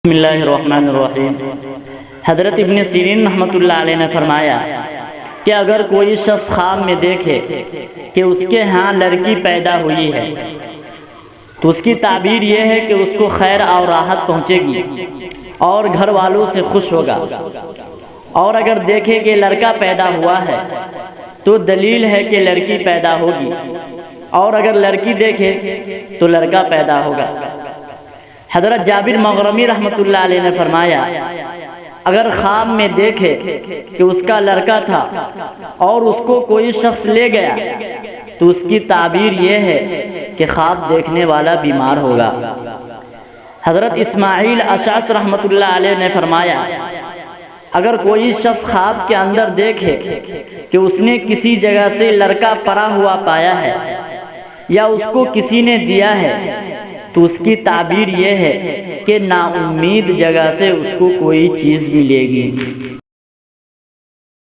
بسم اللہ الرحمن الرحیم۔ حضرت ابن سیرین رحمۃ اللہ علیہ نے فرمایا کہ اگر کوئی شخص خواب میں دیکھے کہ اس کے ہاں لڑکی پیدا ہوئی ہے تو اس کی تعبیر یہ ہے کہ اس کو خیر اور راحت پہنچے گی اور گھر والوں سے خوش ہوگا، اور اگر دیکھے کہ لڑکا پیدا ہوا ہے تو دلیل ہے کہ لڑکی پیدا ہوگی، اور اگر لڑکی دیکھے تو لڑکا پیدا ہوگا۔ حضرت جابر مغرمی رحمۃ اللہ علیہ نے فرمایا اگر خواب میں دیکھے کہ اس کا لڑکا تھا اور اس کو کوئی شخص لے گیا تو اس کی تعبیر یہ ہے کہ خواب دیکھنے والا بیمار ہوگا۔ حضرت اسماعیل اشعث رحمۃ اللہ علیہ نے فرمایا اگر کوئی شخص خواب کے اندر دیکھے کہ اس نے کسی جگہ سے لڑکا پڑا ہوا پایا ہے یا اس کو کسی نے دیا ہے تو اس کی تعبیر یہ ہے کہ نا امید جگہ سے اس کو کوئی چیز ملے گی۔